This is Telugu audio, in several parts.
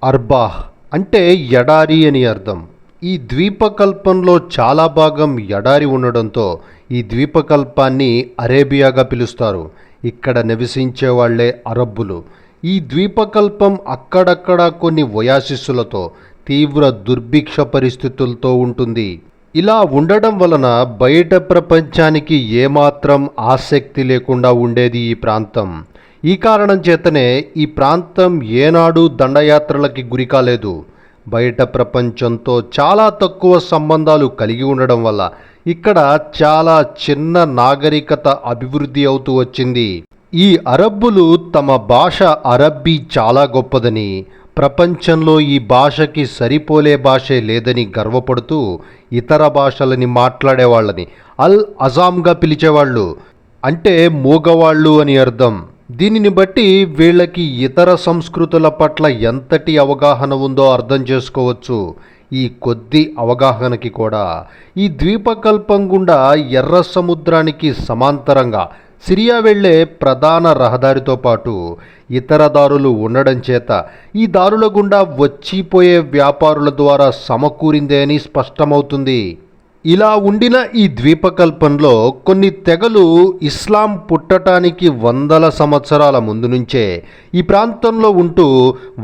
అర్బాహ్ అంటే ఎడారి అని అర్థం. ఈ ద్వీపకల్పంలో చాలా భాగం ఎడారి ఉండడంతో ఈ ద్వీపకల్పాన్ని అరేబియాగా పిలుస్తారు. ఇక్కడ నివసించే వాళ్లే అరబ్బులు. ఈ ద్వీపకల్పం అక్కడక్కడ కొన్ని ఒయాసిస్సులతో తీవ్ర దుర్భిక్ష పరిస్థితులతో ఉంటుంది. ఇలా ఉండడం వలన బయట ప్రపంచానికి ఏమాత్రం ఆసక్తి లేకుండా ఉండేది ఈ ప్రాంతం. ఈ కారణం చేతనే ఈ ప్రాంతం ఏనాడు దండయాత్రలకి గురి కాలేదు. బయట ప్రపంచంతో చాలా తక్కువ సంబంధాలు కలిగి ఉండడం వల్ల ఇక్కడ చాలా చిన్న నాగరికత అభివృద్ధి అవుతూ వచ్చింది. ఈ అరబ్బులు తమ భాష అరబ్బీ చాలా గొప్పదని, ప్రపంచంలో ఈ భాషకి సరిపోలే భాషే లేదని గర్వపడుతూ ఇతర భాషలని మాట్లాడేవాళ్ళని అల్ అజామ్గా పిలిచేవాళ్ళు. అంటే మూగవాళ్ళు అని అర్థం. దీనిని బట్టి వీళ్ళకి ఇతర సంస్కృతుల పట్ల ఎంతటి అవగాహన ఉందో అర్థం చేసుకోవచ్చు. ఈ కొద్ది అవగాహనకి కూడా ఈ ద్వీపకల్పం గుండా ఎర్ర సముద్రానికి సమాంతరంగా సిరియా వెళ్లే ప్రధాన రహదారితో పాటు ఇతర దారులు ఉండడం చేత ఈ దారుల గుండా వచ్చిపోయే వ్యాపారుల ద్వారా సమకూరిందే అని స్పష్టమవుతుంది. ఇలా ఉండిన ఈ ద్వీపకల్పంలో కొన్ని తెగలు ఇస్లాం పుట్టటానికి వందల సంవత్సరాల ముందు నుంచే ఈ ప్రాంతంలో ఉంటూ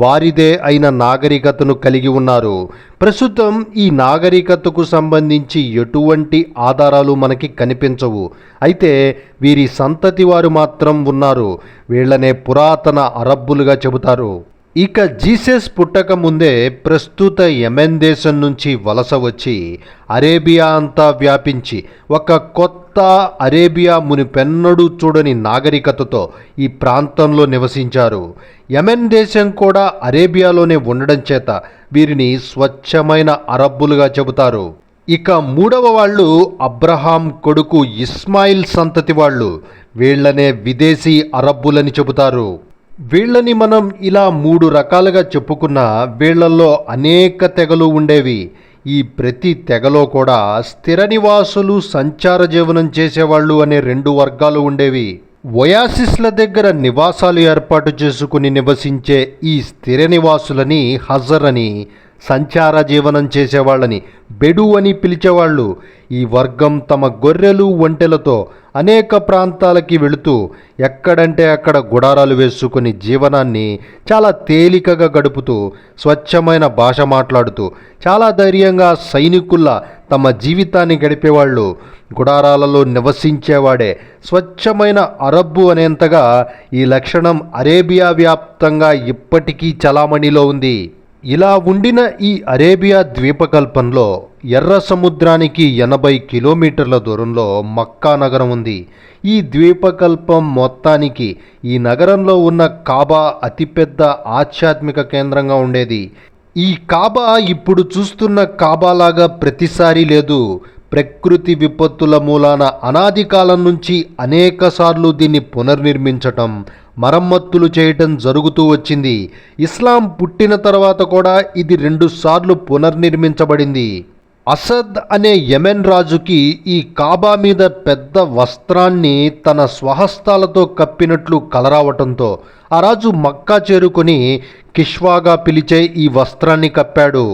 వారిదే అయిన నాగరికతను కలిగి ఉన్నారు. ప్రస్తుతం ఈ నాగరికతకు సంబంధించి ఎటువంటి ఆధారాలు మనకి కనిపించవు. అయితే వీరి సంతతి వారు మాత్రం ఉన్నారు. వీళ్ళనే పురాతన అరబ్బులుగా చెబుతారు. ఇక జీసస్ పుట్టక ముందే ప్రస్తుత యెమెన్ దేశం నుంచి వలస వచ్చి అరేబియా అంతా వ్యాపించి ఒక కొత్త అరేబియా మునిపెన్నడూ చూడని నాగరికతతో ఈ ప్రాంతంలో నివసించారు. యెమెన్ దేశం కూడా అరేబియాలోనే ఉండడం చేత వీరిని స్వచ్ఛమైన అరబ్బులుగా చెబుతారు. ఇక మూడవ వాళ్ళు అబ్రహాం కొడుకు ఇస్మాయిల్ సంతతి వాళ్ళు. వీళ్ళనే విదేశీ అరబ్బులని చెబుతారు. వీళ్ళని మనం ఇలా 3 రకాలుగా చెప్పుకున్న వీళ్లలో అనేక తెగలు ఉండేవి. ఈ ప్రతి తెగలో కూడా స్థిర నివాసులు, సంచార జీవనం చేసేవాళ్ళు అనే 2 వర్గాలు ఉండేవి. ఒయాసిస్ల దగ్గర నివాసాలు ఏర్పాటు చేసుకుని నివసించే ఈ స్థిర నివాసులని హజర్ అని, సంచార జీవనం చేసేవాళ్ళని బెడు అని పిలిచేవాళ్ళు. ఈ వర్గం తమ గొర్రెలు, ఒంటెలతో అనేక ప్రాంతాలకి వెళుతూ ఎక్కడంటే అక్కడ గుడారాలు వేసుకుని జీవనాన్ని చాలా తేలికగా గడుపుతూ, స్వచ్ఛమైన భాష మాట్లాడుతూ, చాలా ధైర్యంగా సైనికుల్లా తమ జీవితాన్ని గడిపేవాళ్ళు. గుడారాలలో నివసించేవాడే స్వచ్ఛమైన అరబ్బు అనేంతగా ఈ లక్షణం అరేబియా వ్యాప్తంగా ఇప్పటికీ చలామణిలో ఉంది. ఇలా ఉండిన ఈ అరేబియా ద్వీపకల్పంలో ఎర్ర సముద్రానికి 80 కిలోమీటర్ల దూరంలో మక్కా నగరం ఉంది. ఈ ద్వీపకల్పం మొత్తానికి ఈ నగరంలో ఉన్న కాబా అతిపెద్ద ఆధ్యాత్మిక కేంద్రంగా ఉండేది. ఈ కాబా ఇప్పుడు చూస్తున్న కాబాలాగా ప్రతిసారి లేదు. ప్రకృతి విపత్తుల మూలాన అనాది కాలం నుంచి అనేకసార్లు దీన్ని పునర్నిర్మించటం, మరమ్మతులు చేయటం జరుగుతూ వచ్చింది. ఇస్లాం పుట్టిన తర్వాత కూడా ఇది 2 సార్లు పునర్నిర్మించబడింది. అసద్ అనే యెమెన్ రాజుకి ఈ కాబా మీద పెద్ద వస్త్రాన్ని తన స్వహస్తాలతో కప్పినట్లు కలరావటంతో ఆ రాజు మక్కా చేరుకొని కిష్వాగా పిలిచే ఈ వస్త్రాన్ని కప్పాడు.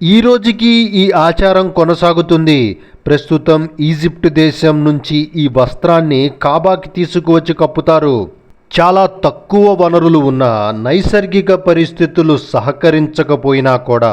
ఈ రోజుకి ఈ ఆచారం కొనసాగుతుంది. ప్రస్తుతం ఈజిప్ట్ దేశం నుంచి ఈ వస్త్రాన్ని కాబాకి తీసుకువచ్చి కప్పుతారు. చాలా తక్కువ వనరులు ఉన్న, నైసర్గిక పరిస్థితులు సహకరించకపోయినా కూడా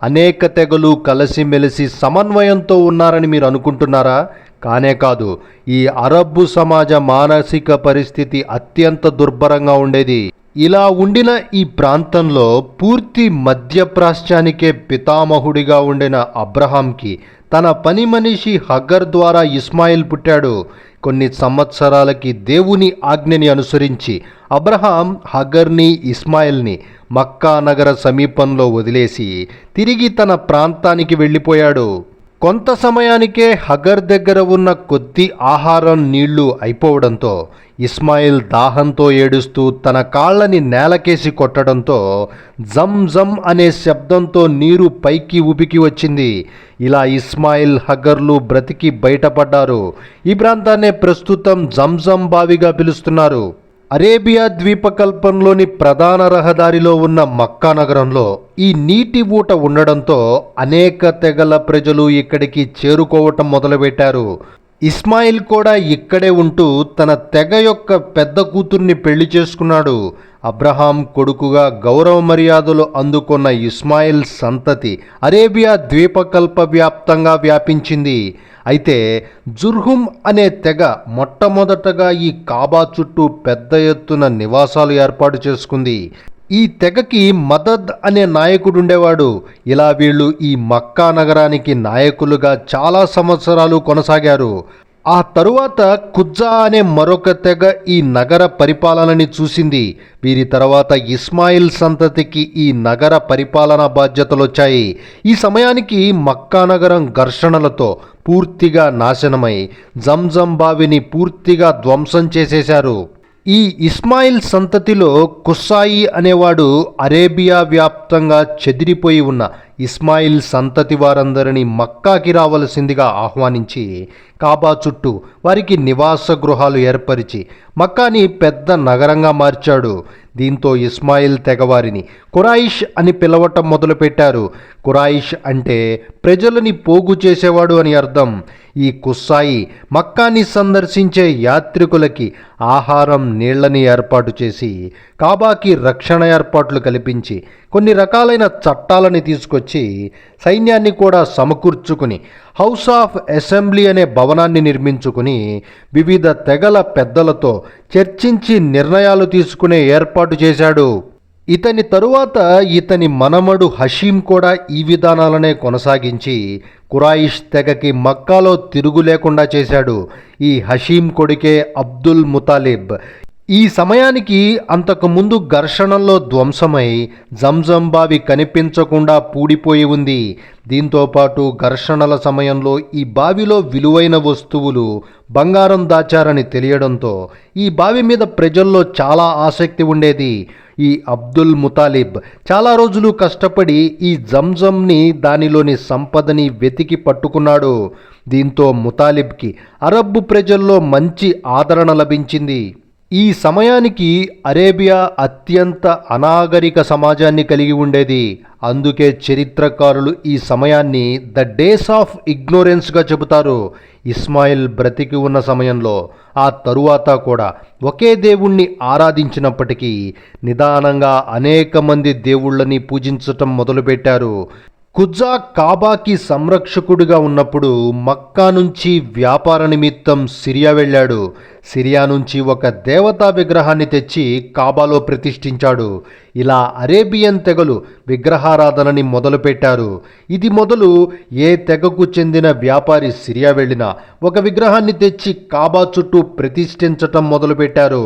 అనేక తెగలు కలిసిమెలిసి సమన్వయంతో ఉన్నారని మీరు అనుకుంటున్నారా? కానే కాదు. ఈ అరబ్బు సమాజ మానసిక పరిస్థితి అత్యంత దుర్భరంగా ఉండేది. ఇలా ఉండిన ఈ ప్రాంతంలో పూర్తి మధ్యప్రాచ్యానికే పితామహుడిగా ఉండిన అబ్రహాంకి తన పని మనిషి హగర్ ద్వారా ఇస్మాయిల్ పుట్టాడు. కొన్ని సంవత్సరాలకి దేవుని ఆజ్ఞని అనుసరించి అబ్రహాం హగర్ని, ఇస్మాయిల్ని మక్కా నగర సమీపంలో వదిలేసి తిరిగి తన ప్రాంతానికి వెళ్ళిపోయాడు. కొంత సమయానికే హగర్ దగ్గర ఉన్న కొద్ది ఆహారం, నీళ్లు అయిపోవడంతో ఇస్మాయిల్ దాహంతో ఏడుస్తూ తన కాళ్ళని నేలకేసి కొట్టడంతో జమ్ జమ్ అనే శబ్దంతో నీరు పైకి ఉబికి వచ్చింది. ఇలా ఇస్మాయిల్, హగర్లు బ్రతికి బయటపడ్డారు. ఈ ప్రాంతాన్నే ప్రస్తుతం జంజం బావిగా పిలుస్తున్నారు. అరేబియా ద్వీపకల్పంలోని ప్రధాన రహదారిలో ఉన్న మక్కా నగరంలో ఈ నీటి ఊట ఉండడంతో అనేక తెగల ప్రజలు ఇక్కడికి చేరుకోవటం మొదలుపెట్టారు. ఇస్మాయిల్ కూడా ఇక్కడే ఉంటూ తన తెగ యొక్క పెద్ద కూతుర్ని పెళ్లి చేసుకున్నాడు. అబ్రహాం కొడుకుగా గౌరవ మర్యాదలు అందుకున్న ఇస్మాయిల్ సంతతి అరేబియా ద్వీపకల్ప వ్యాప్తంగా వ్యాపించింది. అయితే జుర్హుం అనే తెగ మొట్టమొదటగా ఈ కాబా చుట్టూ పెద్ద ఎత్తున నివాసాలు ఏర్పాటు చేసుకుంది. ఈ తెగకి మదద్ అనే నాయకుడుండేవాడు. ఇలా వీళ్ళు ఈ మక్కా నగరానికి నాయకులుగా చాలా సంవత్సరాలు కొనసాగారు. ఆ తరువాత కుజ్జా అనే మరొక తెగ ఈ నగర పరిపాలనని చూసింది. వీరి తర్వాత ఇస్మాయిల్ సంతతికి ఈ నగర పరిపాలనా బాధ్యతలు వచ్చాయి. ఈ సమయానికి మక్కా నగరం ఘర్షణలతో పూర్తిగా నాశనమై జంజం బావిని పూర్తిగా ధ్వంసం చేసేశారు. ఈ ఇస్మాయిల్ సంతతిలో కుస్సాయి అనేవాడు అరేబియా వ్యాప్తంగా చెదిరిపోయి ఉన్న ఇస్మాయిల్ సంతతి వారందరినీ మక్కాకి రావలసిందిగా ఆహ్వానించి కాబా చుట్టూ వారికి నివాస గృహాలు ఏర్పరిచి మక్కాని పెద్ద నగరంగా మార్చాడు. దీంతో ఇస్మాయిల్ తెగవారిని ఖురైష్ అని పిలవటం మొదలుపెట్టారు. ఖురైష్ అంటే ప్రజలని పోగు చేసేవాడు అని అర్థం. ఈ కుస్సాయి మక్కాని సందర్శించే యాత్రికులకి ఆహారం నీళ్లని ఏర్పాటు చేసి కాబాకి రక్షణ ఏర్పాట్లు కల్పించి కొన్ని రకాలైన చట్టాలని తీసుకొచ్చి సైన్యాన్ని కూడా సమకూర్చుకుని హౌస్ ఆఫ్ అసెంబ్లీ అనే భవనాన్ని నిర్మించుకుని వివిధ తెగల పెద్దలతో చర్చించి నిర్ణయాలు తీసుకునే ఏర్పాటు చేశాడు. ఇతని తరువాత ఇతని మనమడు హషీం కూడా ఈ విధానాలనే కొనసాగించి ఖురైష్ తెగకి మక్కాలో తిరుగు లేకుండా చేశాడు. ఈ హషీం కొడుకే అబ్దుల్ ముతాలిబ్. ఈ సమయానికి అంతకుముందు ఘర్షణల్లో ధ్వంసమై జంజం బావి కనిపించకుండా పూడిపోయి ఉంది. దీంతోపాటు ఘర్షణల సమయంలో ఈ బావిలో విలువైన వస్తువులు బంగారం దాచారని తెలియడంతో ఈ బావి మీద ప్రజల్లో చాలా ఆసక్తి ఉండేది. ఈ అబ్దుల్ ముతాలిబ్ చాలా రోజులు కష్టపడి ఈ జంజంని దానిలోని సంపదని వెతికి పట్టుకున్నాడు. దీంతో ముతాలిబ్కి అరబ్బు ప్రజల్లో మంచి ఆదరణ లభించింది. ఈ సమయానికి అరేబియా అత్యంత అనాగరిక సమాజాన్ని కలిగి ఉండేది. అందుకే చరిత్రకారులు ఈ సమయాన్ని ద డేస్ ఆఫ్ ఇగ్నోరెన్స్గా చెబుతారు. ఇస్మాయిల్ బ్రతికి ఉన్న సమయంలో ఆ తరువాత కూడా ఒకే దేవుణ్ణి ఆరాధించినప్పటికీ నిదానంగా అనేక మంది దేవుళ్ళని పూజించటం మొదలుపెట్టారు. కుజ్జా కాబాకి సంరక్షకుడిగా ఉన్నప్పుడు మక్కా నుంచి వ్యాపార నిమిత్తం సిరియా వెళ్ళాడు. సిరియా నుంచి ఒక దేవతా విగ్రహాన్ని తెచ్చి కాబాలో ప్రతిష్ఠించాడు. ఇలా అరేబియన్ తెగలు విగ్రహారాధనని మొదలుపెట్టారు. ఇది మొదలు ఏ తెగకు చెందిన వ్యాపారి సిరియా వెళ్ళినా ఒక విగ్రహాన్ని తెచ్చి కాబా చుట్టూ ప్రతిష్ఠించటం మొదలుపెట్టారు.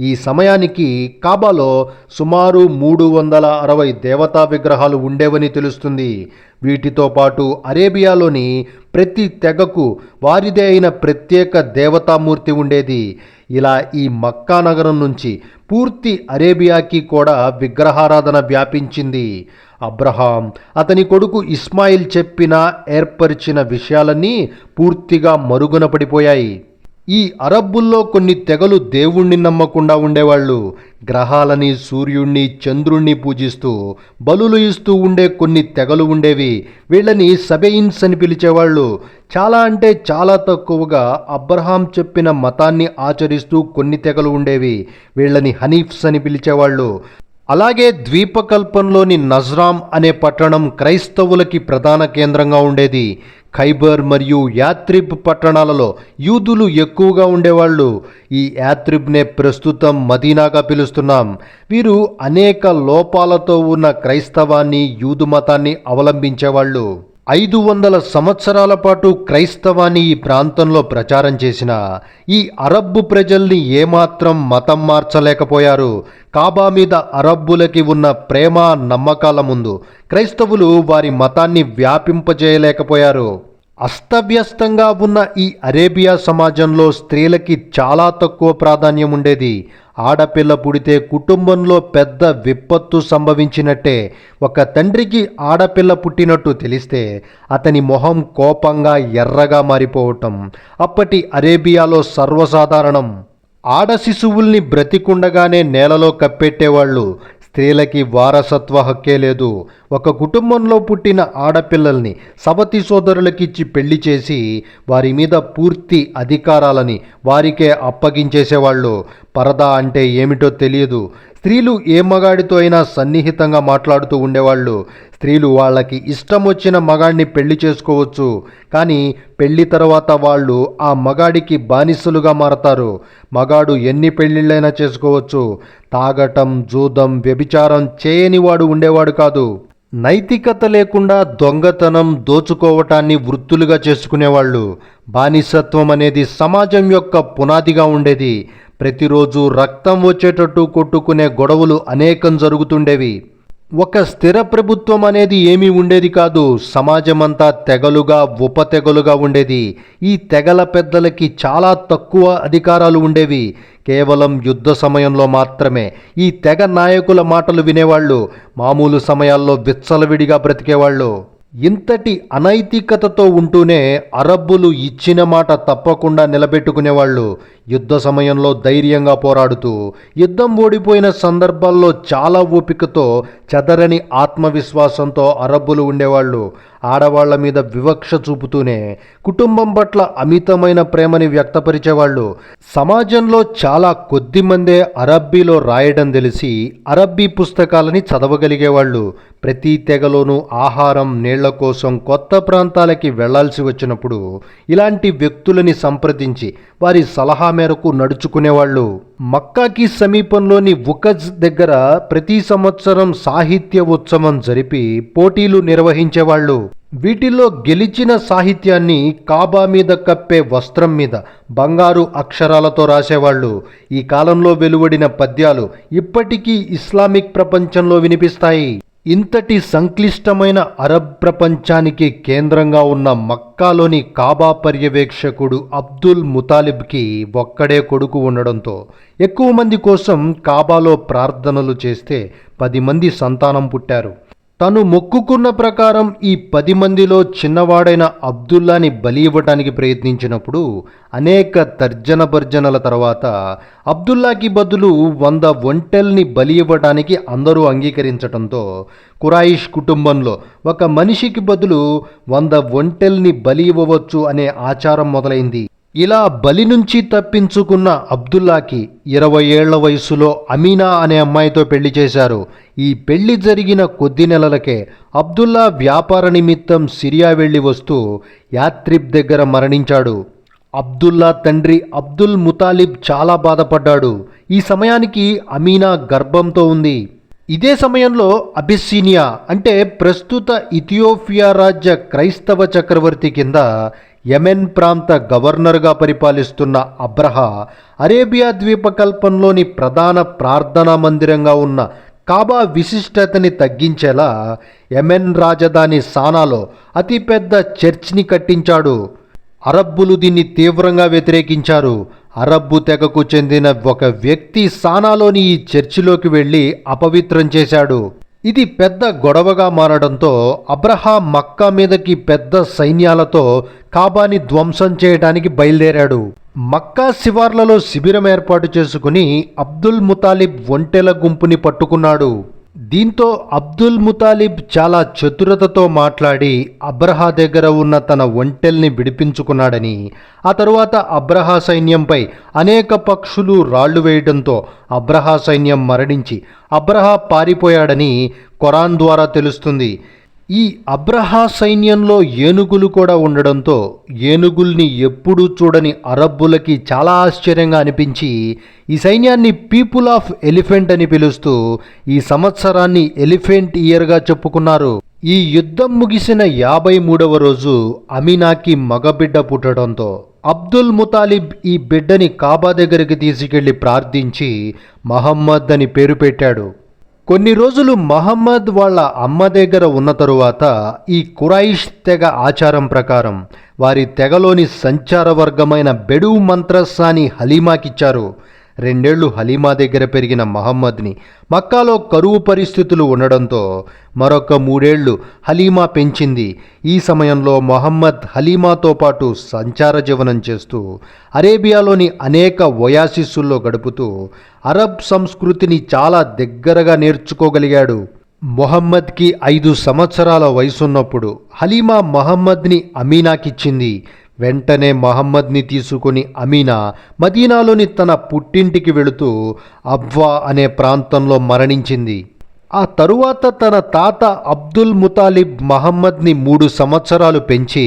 ఈ సమయానికి కాబాలో సుమారు 360 దేవతా విగ్రహాలు ఉండేవని తెలుస్తుంది. వీటితో పాటు అరేబియాలోని ప్రతి తెగకు వారిదే అయిన ప్రత్యేక దేవతామూర్తి ఉండేది. ఇలా ఈ మక్కా నగరం నుంచి పూర్తి అరేబియాకి కూడా విగ్రహారాధన వ్యాపించింది. అబ్రహాం అతని కొడుకు ఇస్మాయిల్ చెప్పిన ఏర్పరిచిన విషయాలన్నీ పూర్తిగా మరుగున పడిపోయాయి. ఈ అరబ్బుల్లో కొన్ని తెగలు దేవుణ్ణి నమ్మకుండా ఉండేవాళ్ళు. గ్రహాలని, సూర్యుణ్ణి, చంద్రుణ్ణి పూజిస్తూ బలులు ఇస్తూ ఉండే కొన్ని తెగలు ఉండేవి. వీళ్ళని సబెయిన్స్ అని పిలిచేవాళ్ళు. చాలా అంటే చాలా తక్కువగా అబ్రహాం చెప్పిన మతాన్ని ఆచరిస్తూ కొన్ని తెగలు ఉండేవి. వీళ్ళని హనీఫ్స్ అని పిలిచేవాళ్ళు. అలాగే ద్వీపకల్పంలోని నజ్రామ్ అనే పట్టణం క్రైస్తవులకి ప్రధాన కేంద్రంగా ఉండేది. ఖైబర్ మరియు యాత్రిబ్ పట్టణాలలో యూదులు ఎక్కువగా ఉండేవాళ్ళు. ఈ యాత్రిబ్నే ప్రస్తుతం మదీనాగా పిలుస్తున్నాం. వీరు అనేక లోపాలతో ఉన్న క్రైస్తవాన్ని, యూదు మతాన్ని అవలంబించేవాళ్ళు. 500 సంవత్సరాల పాటు క్రైస్తవాన్ని ఈ ప్రాంతంలో ప్రచారం చేసిన ఈ అరబ్బు ప్రజల్ని ఏమాత్రం మతం మార్చలేకపోయారు. కాబా మీద అరబ్బులకి ఉన్న ప్రేమ, నమ్మకాల ముందు క్రైస్తవులు వారి మతాన్ని వ్యాపింపజేయలేకపోయారు. అస్తవ్యస్తంగా ఉన్న ఈ అరేబియా సమాజంలో స్త్రీలకి చాలా తక్కువ ప్రాధాన్యం ఉండేది. ఆడపిల్ల పుడితే కుటుంబంలో పెద్ద విపత్తు సంభవించినట్టే. ఒక తండ్రికి ఆడపిల్ల పుట్టినట్టు తెలిస్తే అతని మొహం కోపంగా ఎర్రగా మారిపోవటం అప్పటి అరేబియాలో సర్వసాధారణం. ఆడ శిశువుల్ని బ్రతికుండగానే నేలలో కప్పెట్టేవాళ్ళు. స్త్రీలకి వారసత్వ హక్కే లేదు. ఒక కుటుంబంలో పుట్టిన ఆడపిల్లల్ని సవతి సోదరులకిచ్చి పెళ్లి చేసి వారి మీద పూర్తి అధికారాలని వారికే అప్పగించేసేవాళ్ళు. పరదా అంటే ఏమిటో తెలియదు. స్త్రీలు ఏ మగాడితో అయినా సన్నిహితంగా మాట్లాడుతూ ఉండేవాళ్ళు. స్త్రీలు వాళ్ళకి ఇష్టం వచ్చిన మగాడిని పెళ్లి చేసుకోవచ్చు, కానీ పెళ్లి తర్వాత వాళ్ళు ఆ మగాడికి బానిసలుగా మారతారు. మగాడు ఎన్ని పెళ్ళిళ్ళైనా చేసుకోవచ్చు. తాగటం, జూదం, వ్యభిచారం చేయనివాడు ఉండేవాడు కాదు. నైతికత లేకుండా దొంగతనం, దోచుకోవటాన్ని వృత్తులుగా చేసుకునేవాళ్ళు. బానిసత్వం అనేది సమాజం యొక్క పునాదిగా ఉండేది. ప్రతిరోజు రక్తం వచ్చేటట్టు కొట్టుకునే గొడవలు అనేకం జరుగుతుండేవి. ఒక స్థిర ప్రభుత్వం అనేది ఏమీ ఉండేది కాదు. సమాజమంతా తెగలుగా, ఉపతెగలుగా ఉండేది. ఈ తెగల పెద్దలకి చాలా తక్కువ అధికారాలు ఉండేవి. కేవలం యుద్ధ సమయంలో మాత్రమే ఈ తెగ నాయకుల మాటలు వినేవాళ్ళు. మామూలు సమయాల్లో విచ్చలవిడిగా బ్రతికేవాళ్ళు. ఇంతటి అనైతికతతో ఉంటూనే అరబ్బులు ఇచ్చిన మాట తప్పకుండా నిలబెట్టుకునేవాళ్ళు. యుద్ధ సమయంలో ధైర్యంగా పోరాడుతూ, యుద్ధం ఓడిపోయిన సందర్భాల్లో చాలా ఓపికతో, చెదరని ఆత్మవిశ్వాసంతో అరబ్బులు ఉండేవాళ్ళు. ఆడవాళ్ల మీద వివక్ష చూపుతూనే కుటుంబం పట్ల అమితమైన ప్రేమని వ్యక్తపరిచేవాళ్ళు. సమాజంలో చాలా కొద్ది మందే అరబ్బీలో రాయడం తెలిసి అరబ్బీ పుస్తకాలని చదవగలిగేవాళ్ళు. ప్రతి తెగలోనూ ఆహారం, నీళ్ల కోసం కొత్త ప్రాంతాలకి వెళ్లాల్సి వచ్చినప్పుడు ఇలాంటి వ్యక్తులని సంప్రదించి వారి సలహా మేరకు నడుచుకునేవాళ్ళు. మక్కాకి సమీపంలోని ఉకజ్ దగ్గర ప్రతి సంవత్సరం సాహిత్య ఉత్సవం జరిపి పోటీలు నిర్వహించేవాళ్ళు. వీటిల్లో గెలిచిన సాహిత్యాన్ని కాబా మీద కప్పే వస్త్రం మీద బంగారు అక్షరాలతో రాసేవాళ్ళు. ఈ కాలంలో వెలువడిన పద్యాలు ఇప్పటికీ ఇస్లామిక్ ప్రపంచంలో వినిపిస్తాయి. ఇంతటి సంక్లిష్టమైన అరబ్ ప్రపంచానికి కేంద్రంగా ఉన్న మక్కాలోని కాబా పర్యవేక్షకుడు అబ్దుల్ ముతాలిబ్కి ఒక్కడే కొడుకు ఉండడంతో ఎక్కువ మంది కోసం కాబాలో ప్రార్థనలు చేస్తే 10 మంది సంతానం పుట్టారు. తను మొక్కుకున్న ప్రకారం ఈ 10 మందిలో చిన్నవాడైన అబ్దుల్లాని బలి ఇవ్వటానికి ప్రయత్నించినప్పుడు అనేక తర్జన భర్జనల తర్వాత అబ్దుల్లాకి బదులు 100 ఒంటెల్ని బలి ఇవ్వటానికి అందరూ అంగీకరించటంతో కురైష్ కుటుంబంలో ఒక మనిషికి బదులు 100 ఒంటెల్ని బలి ఇవ్వవచ్చు అనే ఆచారం మొదలైంది. ఇలా బలి నుంచి తప్పించుకున్న అబ్దుల్లాకి 20 ఏళ్ల వయసులో అమీనా అనే అమ్మాయితో పెళ్లి చేశారు. ఈ పెళ్లి జరిగిన కొద్ది నెలలకే అబ్దుల్లా వ్యాపార నిమిత్తం సిరియా వెళ్లి వస్తూ యాత్రిబ్ దగ్గర మరణించాడు. అబ్దుల్లా తండ్రి అబ్దుల్ ముతాలిబ్ చాలా బాధపడ్డాడు. ఈ సమయానికి అమీనా గర్భంతో ఉంది. ఇదే సమయంలో అబిస్సినియా అంటే ప్రస్తుత ఇథియోపియా రాజ్య క్రైస్తవ చక్రవర్తి కింద యెమెన్ ప్రాంత గవర్నర్గా పరిపాలిస్తున్న అబ్రహా అరేబియా ద్వీపకల్పంలోని ప్రధాన ప్రార్థనా మందిరంగా ఉన్న కాబా విశిష్టతని తగ్గించేలా యెమెన్ రాజధాని సానాలో అతిపెద్ద చర్చ్ని కట్టించాడు. అరబ్బులు దీన్ని తీవ్రంగా వ్యతిరేకించారు. అరబ్బు తెగకు చెందిన ఒక వ్యక్తి సానాలోని ఈ చర్చిలోకి వెళ్ళి అపవిత్రం చేశాడు. ఇది పెద్ద గొడవగా మారడంతో అబ్రహా మక్కా మీదకి పెద్ద సైన్యాలతో కాబాని ధ్వంసం చేయడానికి బయలుదేరాడు. మక్కా శివార్లలో శిబిరం ఏర్పాటు చేసుకుని అబ్దుల్ ముతాలిబ్ ఒంటెల గుంపుని పట్టుకున్నాడు. దీంతో అబ్దుల్ ముతాలిబ్ చాలా చతురతతో మాట్లాడి అబ్రహా దగ్గర ఉన్న తన ఒంటెల్ని విడిపించుకున్నాడని, ఆ తరువాత అబ్రహా సైన్యంపై అనేక పక్షులు రాళ్లు వేయడంతో అబ్రహా సైన్యం మరణించి అబ్రహా పారిపోయాడని ఖురాన్ ద్వారా తెలుస్తుంది. ఈ అబ్రహా సైన్యంలో ఏనుగులు కూడా ఉండడంతో ఏనుగుల్ని ఎప్పుడూ చూడని అరబ్బులకి చాలా ఆశ్చర్యంగా అనిపించి ఈ సైన్యాన్ని పీపుల్ ఆఫ్ ఎలిఫెంట్ అని పిలుస్తూ ఈ సంవత్సరాన్ని ఎలిఫెంట్ ఇయర్గా చెప్పుకున్నారు. ఈ యుద్ధం ముగిసిన 53వ రోజు అమీనాకి మగబిడ్డ పుట్టడంతో అబ్దుల్ ముతాలిబ్ ఈ బిడ్డని కాబా దగ్గరికి తీసుకెళ్లి ప్రార్థించి మహమ్మద్ అని పేరు పెట్టాడు. కొన్ని రోజులు మహమ్మద్ వాళ్ళ అమ్మ దగ్గర ఉన్న తరువాత ఈ కురైష్ తెగ ఆచారం ప్రకారం వారి తెగలోని సంచార వర్గమైన బెడు మంత్రస్సాని హలీమాకిచ్చారు. 2 ఏళ్లు హలీమా దగ్గర పెరిగిన మహమ్మద్ని మక్కాలో కరువు పరిస్థితులు ఉండడంతో మరొక 3 ఏళ్లు హలీమా పెంచింది. ఈ సమయంలో మొహమ్మద్ హలీమాతో పాటు సంచార జీవనం చేస్తూ అరేబియాలోని అనేక ఒయాసిస్సుల్లో గడుపుతూ అరబ్ సంస్కృతిని చాలా దగ్గరగా నేర్చుకోగలిగాడు. మొహమ్మద్కి 5 సంవత్సరాల వయసున్నప్పుడు హలీమా మహమ్మద్ని అమీనాకిచ్చింది. వెంటనే మహమ్మద్ని తీసుకుని అమీనా మదీనాలోని తన పుట్టింటికి వెళుతూ అబ్వా అనే ప్రాంతంలో మరణించింది. ఆ తరువాత తన తాత అబ్దుల్ ముతాలిబ్ మహమ్మద్ని 3 సంవత్సరాలు పెంచి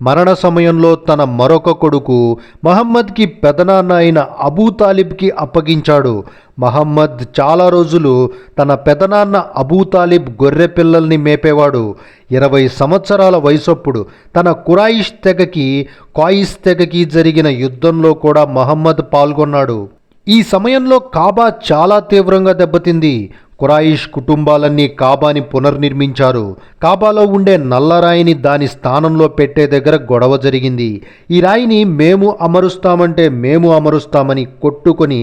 మరణ సమయంలో తన మరొక కొడుకు మహమ్మద్కి పెదనాన్న అయిన అబూ తాలిబ్కి అప్పగించాడు. మహమ్మద్ చాలా రోజులు తన పెదనాన్న అబూ తాలిబ్ గొర్రె పిల్లల్ని మేపేవాడు. 20 సంవత్సరాల వయసప్పుడు తన కురైష్ తెగకి కాయిస్ తెగకి జరిగిన యుద్ధంలో కూడా మహమ్మద్ పాల్గొన్నాడు. ఈ సమయంలో కాబా చాలా తీవ్రంగా దెబ్బతింది. కురైష్ కుటుంబాలన్నీ కాబాని పునర్నిర్మించారు. కాబాలో ఉండే నల్లరాయిని దాని స్థానంలో పెట్టే దగ్గర గొడవ జరిగింది. ఈ రాయిని మేము అమరుస్తామంటే మేము అమరుస్తామని కొట్టుకొని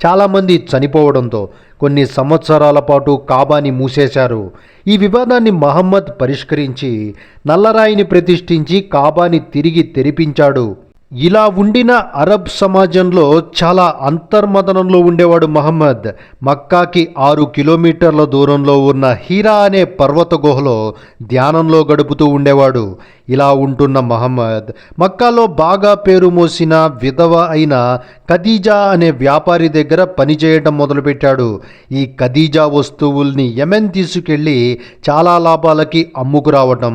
చాలామంది చనిపోవడంతో కొన్ని సంవత్సరాల పాటు కాబాని మూసేశారు. ఈ వివాదాన్ని మహమ్మద్ పరిష్కరించి నల్లరాయిని ప్రతిష్ఠించి కాబాని తిరిగి తెరిపించాడు. ఇలా ఉండిన అరబ్ సమాజంలో చాలా అంతర్మదనంలో ఉండేవాడు మహమ్మద్. మక్కాకి 6 కిలోమీటర్ల దూరంలో ఉన్న హీరా అనే పర్వత గుహలో ధ్యానంలో గడుపుతూ ఉండేవాడు. ఇలా ఉంటున్న మహమ్మద్ మక్కాలో బాగా పేరు మోసిన విధవ అయిన ఖదీజా అనే వ్యాపారి దగ్గర పనిచేయడం మొదలుపెట్టాడు. ఈ ఖదీజా వస్తువుల్ని యెమెన్ తీసుకెళ్లి చాలా లాభాలకి అమ్ముకురావటం.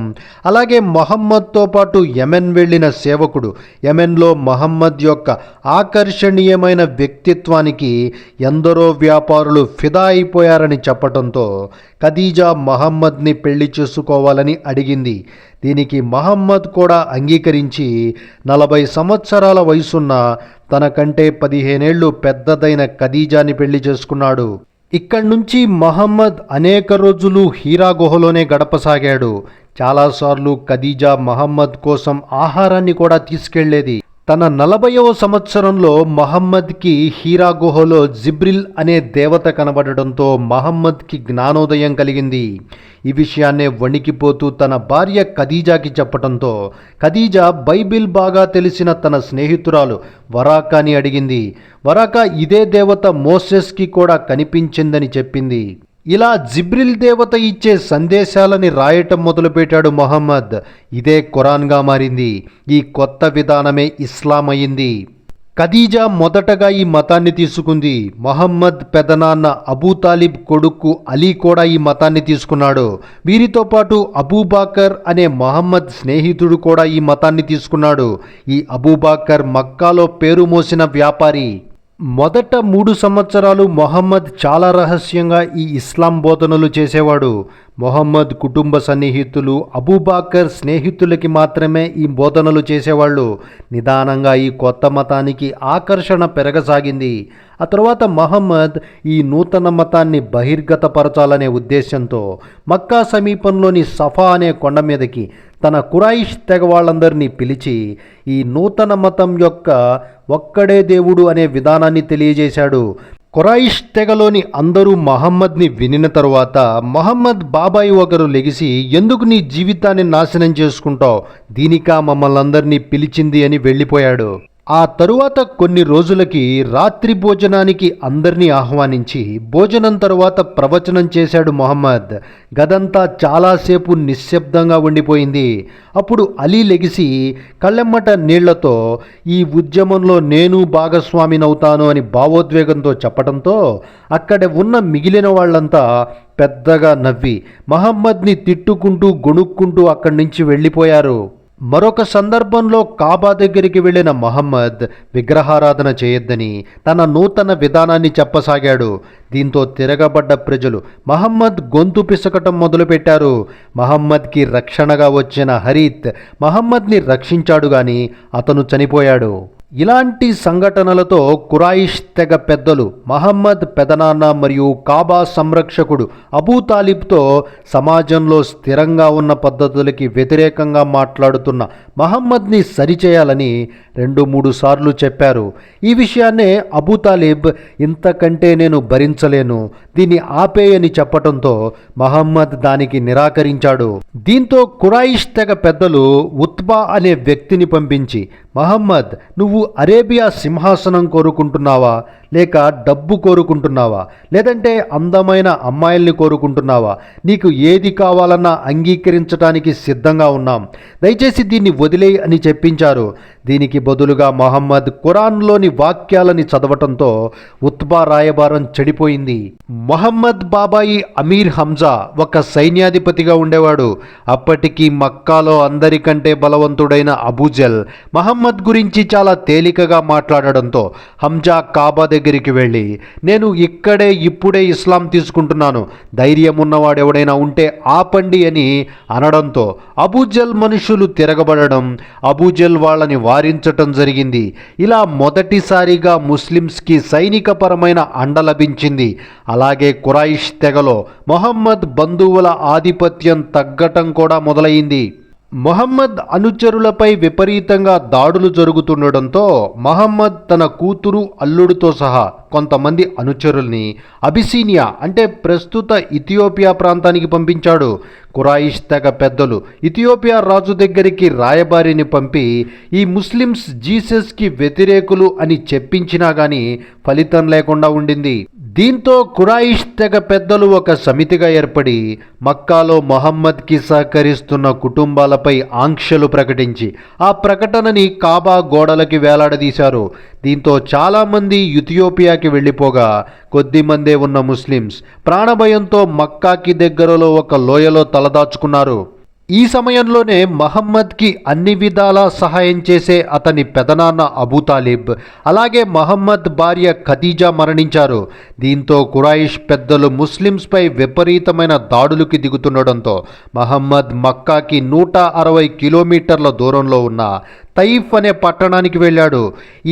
అలాగే మహమ్మద్తో పాటు యెమెన్ వెళ్ళిన సేవకుడు యెమెన్లో మహమ్మద్ యొక్క ఆకర్షణీయమైన వ్యక్తిత్వానికి ఎందరో వ్యాపారులు ఫిదా అయిపోయారని చెప్పటంతో ఖదీజా మహమ్మద్ని పెళ్లి చేసుకోవాలని అడిగింది. దీనికి మహమ్మద్ కూడా అంగీకరించి 40 సంవత్సరాల వయసున్న తనకంటే 15 ఏళ్లు పెద్దదైన ఖదీజాని పెళ్లి చేసుకున్నాడు. ఇక్కడి నుంచి మహమ్మద్ అనేక రోజులు హీరా గుహలోనే గడపసాగాడు. చాలాసార్లు ఖదీజా మహమ్మద్ కోసం ఆహారాన్ని కూడా తీసుకెళ్లేది. తన 40వ సంవత్సరంలో మహమ్మద్కి హీరా గుహలో జిబ్రిల్ అనే దేవత కనబడడంతో మహమ్మద్కి జ్ఞానోదయం కలిగింది. ఈ విషయాన్నే వణికిపోతూ తన భార్య ఖదీజాకి చెప్పడంతో ఖదీజా బైబిల్ బాగా తెలిసిన తన స్నేహితురాలు వరాకాని అడిగింది. వరాకా ఇదే దేవత మోసెస్కి కూడా కనిపించిందని చెప్పింది. ఇలా జిబ్రిల్ దేవత ఇచ్చే సందేశాలని రాయటం మొదలుపెట్టాడు మహమ్మద్. ఇదే ఖురాన్గా మారింది. ఈ కొత్త విధానమే ఇస్లాం అయింది. ఖదీజా మొదటగా ఈ మతాన్ని తీసుకుంది. మహమ్మద్ పెదనాన్న అబూ తాలిబ్ కొడుకు అలీ కూడా ఈ మతాన్ని తీసుకున్నాడు. వీరితో పాటు అబూబాకర్ అనే మహమ్మద్ స్నేహితుడు కూడా ఈ మతాన్ని తీసుకున్నాడు. ఈ అబూబాకర్ మక్కాలో పేరు మోసిన వ్యాపారి. మొదట 3 సంవత్సరాలు మొహమ్మద్ చాలా రహస్యంగా ఈ ఇస్లాం బోధనలు చేసేవాడు. మొహమ్మద్ కుటుంబ సన్నిహితులు అబూబాకర్ స్నేహితులకి మాత్రమే ఈ బోధనలు చేసేవాళ్ళు. నిదానంగా ఈ కొత్త మతానికి ఆకర్షణ పెరగసాగింది. ఆ తర్వాత మహమ్మద్ ఈ నూతన మతాన్ని బహిర్గతపరచాలనే ఉద్దేశంతో మక్కా సమీపంలోని సఫా అనే కొండ మీదకి తన కురైష్ తెగ వాళ్ళందరినీ పిలిచి ఈ నూతన మతం యొక్క ఒక్కడే దేవుడు అనే విధానాన్ని తెలియజేశాడు. కురైష్ తెగలోని అందరూ మహమ్మద్ని వినిన తరువాత మహమ్మద్ బాబాయి ఒకరు లెగిసి, ఎందుకు నీ జీవితాన్ని నాశనం చేసుకుంటావు, దీనికా మమ్మల్ని అందరినీ పిలిచింది అని వెళ్ళిపోయాడు. ఆ తరువాత కొన్ని రోజులకి రాత్రి భోజనానికి అందరినీ ఆహ్వానించి భోజనం తరువాత ప్రవచనం చేశాడు మహమ్మద్. గదంతా చాలాసేపు నిశ్శబ్దంగా ఉండిపోయింది. అప్పుడు అలీ లెగిసి కళ్ళెమ్మట నీళ్లతో ఈ ఉద్యమంలో నేను భాగస్వామినవుతాను అని భావోద్వేగంతో చెప్పడంతో అక్కడ ఉన్న మిగిలిన వాళ్ళంతా పెద్దగా నవ్వి మహమ్మద్ని తిట్టుకుంటూ గొణుక్కుంటూ అక్కడి నుంచి వెళ్ళిపోయారు. మరొక సందర్భంలో కాబా దగ్గరికి వెళ్ళిన మహమ్మద్ విగ్రహారాధన చేయొద్దని తన నూతన విధానాన్ని చెప్పసాగాడు. దీంతో తిరగబడ్డ ప్రజలు మహమ్మద్ గొంతు పిసకటం మొదలుపెట్టారు. మహమ్మద్కి రక్షణగా వచ్చిన హరీత్ మహమ్మద్ని రక్షించాడు గాని అతను చనిపోయాడు. ఇలాంటి సంఘటనలతో కురైష్ తెగ పెద్దలు మహమ్మద్ పెదనాన్న మరియు కాబా సంరక్షకుడు అబూ తాలిబ్తో సమాజంలో స్థిరంగా ఉన్న పద్ధతులకి వ్యతిరేకంగా మాట్లాడుతున్న మహమ్మద్ని సరిచేయాలని 2-3 సార్లు చెప్పారు. ఈ విషయాన్నే అబూ తాలిబ్ ఇంతకంటే నేను భరించలేను, దీన్ని ఆపేయని చెప్పటంతో మహమ్మద్ దానికి నిరాకరించాడు. దీంతో కురైష్ తెగ పెద్దలు ఉత్బా అనే వ్యక్తిని పంపించి, మహమ్మద్, నువ్వు అరేబియా సింహాసనం కోరుకుంటున్నావా, లేక డబ్బు కోరుకుంటున్నావా, లేదంటే అందమైన అమ్మాయిల్ని కోరుకుంటున్నావా? నీకు ఏది కావాలన్నా అంగీకరించడానికి సిద్ధంగా ఉన్నాం, దయచేసి దీన్ని వదిలేయి అని చెప్పించారు. దీనికి బదులుగా మహమ్మద్ ఖురాన్లోని వాక్యాలని చదవటంతో ఉత్బా రాయబారం చెడిపోయింది. మహమ్మద్ బాబాయి అమీర్ హంజా ఒక సైన్యాధిపతిగా ఉండేవాడు. అప్పటికి మక్కాలో అందరికంటే బలవంతుడైన అబూజల్ మహమ్మద్ గురించి చాలా తేలికగా మాట్లాడడంతో హంజా కాబా దగ్గరికి వెళ్ళి, నేను ఇప్పుడే ఇస్లాం తీసుకుంటున్నాను, ధైర్యం ఉన్నవాడెవడైనా ఉంటే ఆపండి అని అనడంతో అబూజల్ మనుషులు తిరగబడడం, అబూజల్ వాళ్ళని వారించటం జరిగింది. ఇలా మొదటిసారిగా ముస్లిమ్స్కి సైనికపరమైన అండ లభించింది. అలాగే కురైష్ తెగలో మొహమ్మద్ బంధువుల ఆధిపత్యం తగ్గటం కూడా మొదలైంది. మొహమ్మద్ అనుచరులపై విపరీతంగా దాడులు జరుగుతుండడంతో మహమ్మద్ తన కూతురు అల్లుడితో సహా కొంతమంది అనుచరుల్ని అబిసీనియా అంటే ప్రస్తుత ఇథియోపియా ప్రాంతానికి పంపించాడు. కురైష్ తెగ పెద్దలు ఇథియోపియా రాజు దగ్గరికి రాయబారిని పంపి ఈ ముస్లిమ్స్ జీసస్కి వ్యతిరేకులు అని చెప్పించినా కానీ ఫలితం లేకుండా ఉండింది. దీంతో కురైష్ తెగ పెద్దలు ఒక సమితిగా ఏర్పడి మక్కాలో మహమ్మద్కి సహకరిస్తున్న కుటుంబాలపై ఆంక్షలు ప్రకటించి ఆ ప్రకటనని కాబా గోడలకి వేలాడదీశారు. దీంతో చాలామంది ఇథియోపియాకి వెళ్ళిపోగా కొద్దిమందే ఉన్న ముస్లిమ్స్ ప్రాణభయంతో మక్కాకి దగ్గరలో ఒక లోయలో తలదాచుకున్నారు. ఈ సమయంలోనే మహమ్మద్కి అన్ని విధాలా సహాయం చేసే అతని పెదనాన్న అబూ తాలిబ్, అలాగే మహమ్మద్ భార్య ఖదీజా మరణించారు. దీంతో కురైష్ పెద్దలు ముస్లిమ్స్పై విపరీతమైన దాడులకి దిగుతుండడంతో మహమ్మద్ మక్కాకి 160 కిలోమీటర్ల దూరంలో ఉన్న తైఫ్ అనే పట్టణానికి వెళ్ళాడు.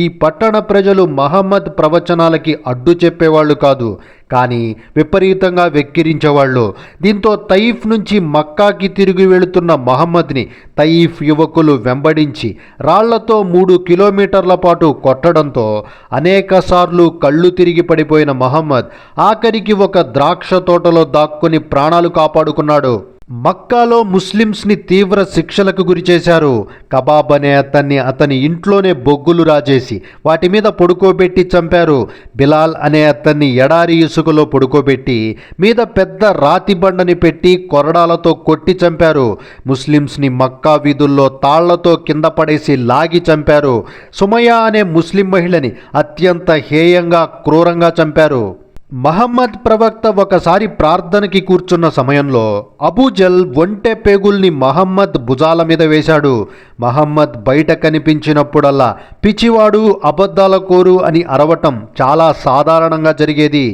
ఈ పట్టణ ప్రజలు మహమ్మద్ ప్రవచనాలకి అడ్డు చెప్పేవాళ్ళు కాదు, కానీ విపరీతంగా వెక్కిరించేవాళ్ళు. దీంతో తైఫ్ నుంచి మక్కాకి తిరిగి వెళుతున్న మహమ్మద్ని తైఫ్ యువకులు వెంబడించి రాళ్లతో 3 కిలోమీటర్ల పాటు కొట్టడంతో అనేకసార్లు కళ్ళు తిరిగి పడిపోయిన మహమ్మద్ ఆఖరికి ఒక ద్రాక్ష తోటలో దాక్కుని ప్రాణాలు కాపాడుకున్నాడు. మక్కాలో ముస్లిమ్స్ని తీవ్ర శిక్షలకు గురిచేశారు. కబాబ్ అనే అతని ఇంట్లోనే బొగ్గులు రాజేసి వాటి మీద పడుకోబెట్టి చంపారు. బిలాల్ అనే అతన్ని ఎడారి ఇసుకలో పడుకోబెట్టి మీద పెద్ద రాతి బండని పెట్టి కొరడాలతో కొట్టి చంపారు. ముస్లిమ్స్ని మక్కా వీధుల్లో తాళ్లతో కింద పడేసి లాగి చంపారు. సుమయ్య అనే ముస్లిం మహిళని అత్యంత హేయంగా క్రూరంగా చంపారు. మహమ్మద్ ప్రవక్త ఒకసారి ప్రార్థనకి కూర్చున్న సమయంలో అబూజల్ ఒంటె పేగుల్ని మహమ్మద్ భుజాల మీద వేశాడు. మహమ్మద్ బయట కనిపించినప్పుడల్లా పిచ్చివాడు, అబద్ధాల కోరు అని అరవటం చాలా సాధారణంగా జరిగేది.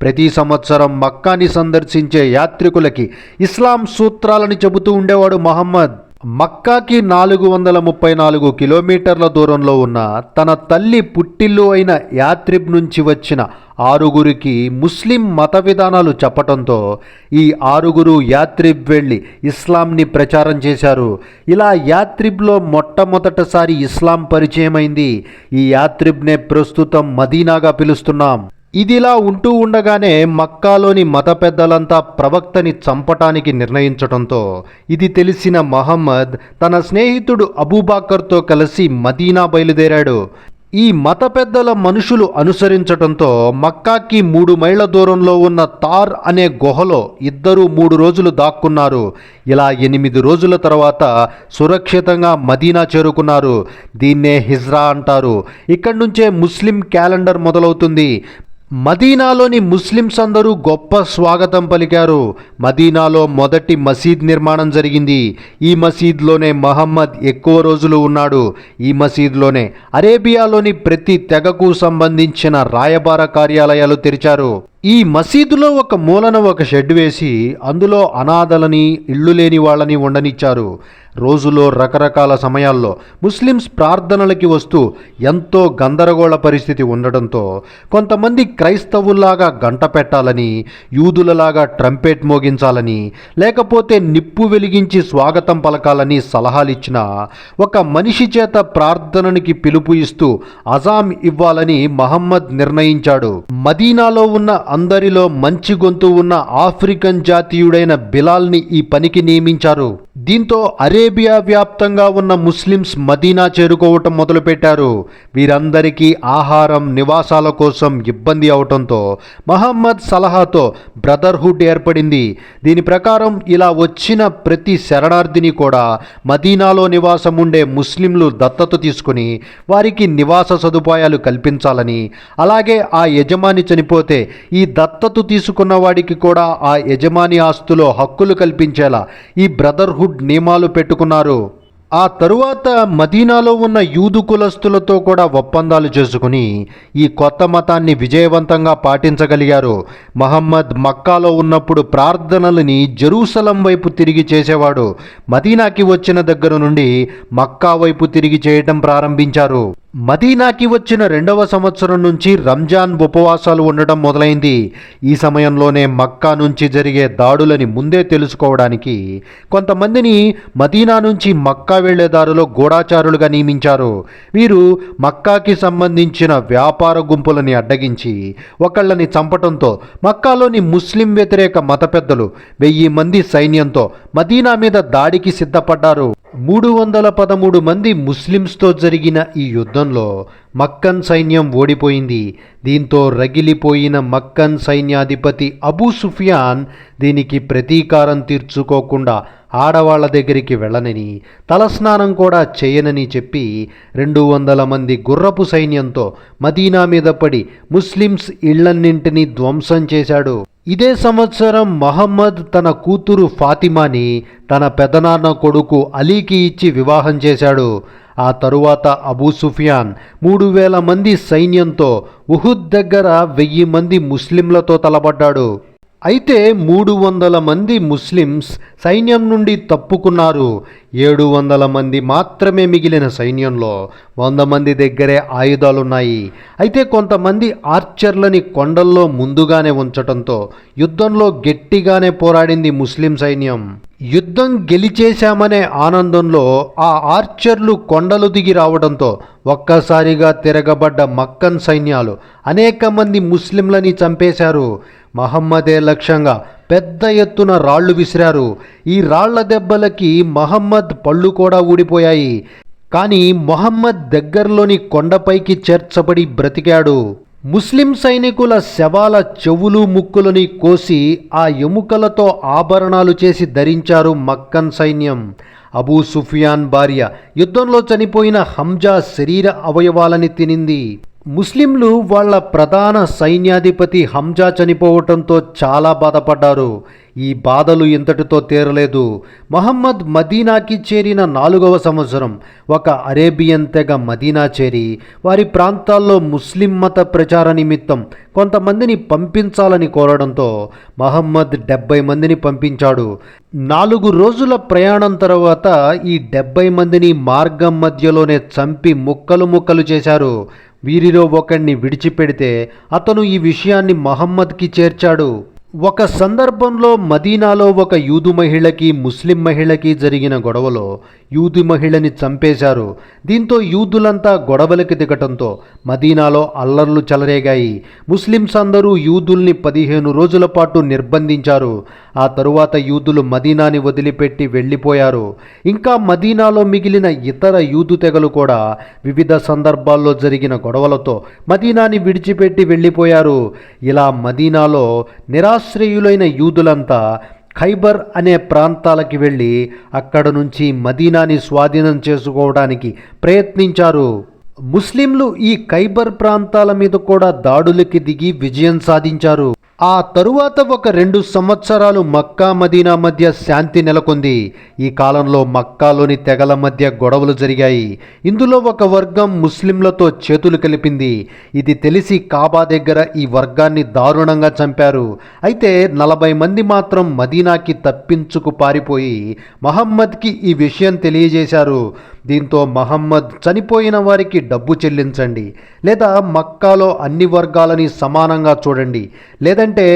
ప్రతి సంవత్సరం మక్కాని సందర్శించే యాత్రికులకి ఇస్లాం సూత్రాలని చెబుతూ ఉండేవాడు మహమ్మద్. మక్కాకి 434 కిలోమీటర్ల దూరంలో ఉన్న తన తల్లి పుట్టిల్లు అయిన యాత్రిబ్ నుంచి వచ్చిన 6గురికి ముస్లిం మత విధానాలు చెప్పటంతో ఈ 6గురు యాత్రిబ్ వెళ్ళి ఇస్లాంని ప్రచారం చేశారు. ఇలా యాత్రిబ్లో మొట్టమొదటిసారి ఇస్లాం పరిచయమైంది. ఈ యాత్రిబ్నే ప్రస్తుతం మదీనాగా పిలుస్తున్నాం. ఇదిలా ఉంటూ ఉండగానే మక్కాలోని మత పెద్దలంతా ప్రవక్తని చంపటానికి నిర్ణయించడంతో ఇది తెలిసిన మహమ్మద్ తన స్నేహితుడు అబూబకర్తో కలిసి మదీనా బయలుదేరాడు. ఈ మత పెద్దల మనుషులు అనుసరించటంతో మక్కాకి 3 మైళ్ళ దూరంలో ఉన్న తార్ అనే గుహలో ఇద్దరు 3 రోజులు దాక్కున్నారు. ఇలా 8 రోజుల తర్వాత సురక్షితంగా మదీనా చేరుకున్నారు. దీన్నే హిజ్రా అంటారు. ఇక్కడి నుంచే ముస్లిం క్యాలెండర్ మొదలవుతుంది. మదీనాలోని ముస్లిమ్స్ అందరూ గొప్ప స్వాగతం పలికారు. మదీనాలో మొదటి మసీద్ నిర్మాణం జరిగింది. ఈ మసీద్లోనే మహమ్మద్ ఎక్కువ రోజులు ఉన్నాడు. ఈ మసీద్లోనే అరేబియాలోని ప్రతి తెగకు సంబంధించిన రాయబార కార్యాలయాలు తెరిచారు. ఈ మసీదులో ఒక మూలన ఒక షెడ్ వేసి అందులో అనాథలని, ఇళ్ళు లేని వాళ్ళని ఉండనిచ్చారు. రోజులో రకరకాల సమయాల్లో ముస్లిమ్స్ ప్రార్థనలకి వస్తూ ఎంతో గందరగోళ పరిస్థితి ఉండడంతో కొంతమంది క్రైస్తవుల్లాగా గంట పెట్టాలని, యూదులలాగా ట్రంపెట్ మోగించాలని, లేకపోతే నిప్పు వెలిగించి స్వాగతం పలకాలని సలహాలిచ్చిన ఒక మనిషి చేత ప్రార్థననికి పిలుపు ఇస్తూ అజాం ఇవ్వాలని మహమ్మద్ నిర్ణయించాడు. మదీనాలో ఉన్న అందరిలో మంచి గొంతు ఉన్న ఆఫ్రికన్ జాతీయుడైన బిలాల్ని ఈ పనికి నియమించారు. దీంతో అరేబియా వ్యాప్తంగా ఉన్న ముస్లిమ్స్ మదీనా చేరుకోవటం మొదలుపెట్టారు. వీరందరికీ ఆహారం, నివాసాల కోసం ఇబ్బంది అవటంతో మహమ్మద్ సలహాతో బ్రదర్హుడ్ ఏర్పడింది. దీని ప్రకారం ఇలా వచ్చిన ప్రతి శరణార్థిని కూడా మదీనాలో నివాసం ఉండే ముస్లింలు దత్తత తీసుకుని వారికి నివాస సదుపాయాలు కల్పించాలని, అలాగే ఆ యజమాని చనిపోతే ఈ దత్తత తీసుకున్న వాడికి కూడా ఆ యజమాని ఆస్తులో హక్కులు కల్పించేలా ఈ బ్రదర్హుడ్ నియమాలు పెట్టుకున్నారు. ఆ తరువాత మదీనాలో ఉన్న యూదు కులస్తులతో కూడా ఒప్పందాలు చేసుకుని ఈ కొత్త మతాన్ని విజయవంతంగా పాటించగలిగారు. మహమ్మద్ మక్కాలో ఉన్నప్పుడు ప్రార్థనలని జెరూసలం వైపు తిరిగి చేసేవాడు. మదీనాకి వచ్చిన దగ్గర నుండి మక్కా వైపు తిరిగి చేయటం ప్రారంభించారు. మదీనాకి వచ్చిన 2వ సంవత్సరం నుంచి రంజాన్ ఉపవాసాలు ఉండటం మొదలైంది. ఈ సమయంలోనే మక్కా నుంచి జరిగే దాడులని ముందే తెలుసుకోవడానికి కొంతమందిని మదీనా నుంచి మక్కా వెళ్లే దారిలో గూఢాచారులుగా నియమించారు. వీరు మక్కాకి సంబంధించిన వ్యాపార గుంపులని అడ్డగించి ఒకళ్ళని చంపటంతో మక్కాలోని ముస్లిం వ్యతిరేక మత పెద్దలు 1000 మంది సైన్యంతో మదీనా మీద దాడికి సిద్ధపడ్డారు. 313 మంది ముస్లిమ్స్తో జరిగిన ఈ యుద్ధంలో మక్కన్ సైన్యం ఓడిపోయింది. దీంతో రగిలిపోయిన మక్కన్ సైన్యాధిపతి అబూ సుఫియాన్ దీనికి ప్రతీకారం తీర్చుకోకుండా ఆడవాళ్ల దగ్గరికి వెళ్ళనని, తలస్నానం కూడా చేయనని చెప్పి 200 మంది గుర్రపు సైన్యంతో మదీనా మీద పడి ముస్లిమ్స్ ఇళ్లన్నింటినీ ధ్వంసం చేశాడు. ఇదే సంవత్సరం మహమ్మద్ తన కూతురు ఫాతిమాని తన పెదనాన్న కొడుకు అలీకి ఇచ్చి వివాహం చేశాడు. ఆ తరువాత అబూ సుఫియాన్ 3000 మంది సైన్యంతో ఉహుద్ దగ్గర 1000 మంది ముస్లింలతో తలపడ్డాడు. అయితే 300 మంది ముస్లిమ్స్ సైన్యం నుండి తప్పుకున్నారు. 700 మంది మాత్రమే మిగిలిన సైన్యంలో 100 మంది దగ్గరే ఆయుధాలున్నాయి. అయితే కొంతమంది ఆర్చర్లని కొండల్లో ముందుగానే ఉంచటంతో యుద్ధంలో గట్టిగానే పోరాడింది ముస్లిం సైన్యం. యుద్ధం గెలిచేశామనే ఆనందంలో ఆ ఆర్చర్లు కొండలు దిగి రావడంతో ఒక్కసారిగా తిరగబడ్డ మక్కన్ సైన్యాలు అనేక మంది ముస్లింలని చంపేశారు. మహమ్మదే లక్ష్యంగా పెద్ద ఎత్తున రాళ్లు విసిరారు. ఈ రాళ్ల దెబ్బలకి మహమ్మద్ పళ్ళు కూడా ఊడిపోయాయి. కానీ మొహమ్మద్ దగ్గరలోని కొండపైకి చేర్చబడి బ్రతికాడు. ముస్లిం సైనికుల శవాల చెవులు, ముక్కులని కోసి ఆ ఎముకలతో ఆభరణాలు చేసి ధరించారు మక్కన్ సైన్యం. అబూ సుఫియాన్ భార్య యుద్ధంలో చనిపోయిన హంజా శరీర అవయవాలని తినింది. ముస్లింలు వాళ్ళ ప్రధాన సైన్యాధిపతి హంజా చనిపోవటంతో చాలా బాధపడ్డారు. ఈ బాధలు ఇంతటితో తీరలేదు. మహమ్మద్ మదీనాకి చేరిన 4వ సంవత్సరం ఒక అరేబియన్ తెగ మదీనా చేరి వారి ప్రాంతాల్లో ముస్లిం మత ప్రచార నిమిత్తం కొంతమందిని పంపించాలని కోరడంతో మహమ్మద్ 70 మందిని పంపించాడు. 4 రోజుల ప్రయాణం తర్వాత ఈ 70 మందిని మార్గం మధ్యలోనే చంపి ముక్కలు ముక్కలు చేశారు. వీరిలో ఒకణ్ణి విడిచిపెడితే అతను ఈ విషయాన్ని మహమ్మద్కి చేర్చాడు. ఒక సందర్భంలో మదీనాలో ఒక యూదు మహిళకి, ముస్లిం మహిళకి జరిగిన గొడవలో యూదు మహిళని చంపేశారు. దీంతో యూదులంతా గొడవలకి దిగటంతో మదీనాలో అల్లర్లు చెలరేగాయి. ముస్లిమ్స్ అందరూ యూదుల్ని 15 రోజుల పాటు నిర్బంధించారు. ఆ తరువాత యూదులు మదీనాని వదిలిపెట్టి వెళ్ళిపోయారు. ఇంకా మదీనాలో మిగిలిన ఇతర యూదు తెగలు కూడా వివిధ సందర్భాల్లో జరిగిన గొడవలతో మదీనాని విడిచిపెట్టి వెళ్ళిపోయారు. ఇలా మదీనాలో నిరాశ్రయులైన యూదులంతా ఖైబర్ అనే ప్రాంతాలకి వెళ్ళి అక్కడ నుంచి మదీనాని స్వాధీనం చేసుకోవడానికి ప్రయత్నించారు. ముస్లింలు ఈ ఖైబర్ ప్రాంతాల మీద కూడా దాడులకి దిగి విజయం సాధించారు. ఆ తరువాత ఒక 2 సంవత్సరాలు మక్కా మదీనా మధ్య శాంతి నెలకొంది. ఈ కాలంలో మక్కాలోని తెగల మధ్య గొడవలు జరిగాయి. ఇందులో ఒక వర్గం ముస్లింలతో చేతులు కలిపింది. ఇది తెలిసి కాబా దగ్గర ఈ వర్గాన్ని దారుణంగా చంపారు. అయితే 40 మంది మాత్రం మదీనాకి తప్పించుకు పారిపోయి మహమ్మద్కి ఈ విషయం తెలియజేశారు. దీంతో మహమ్మద్ చనిపోయిన వారికి డబ్బు చెల్లించండి, లేదా మక్కాలో అన్ని వర్గాలని సమానంగా చూడండి, లేదంటే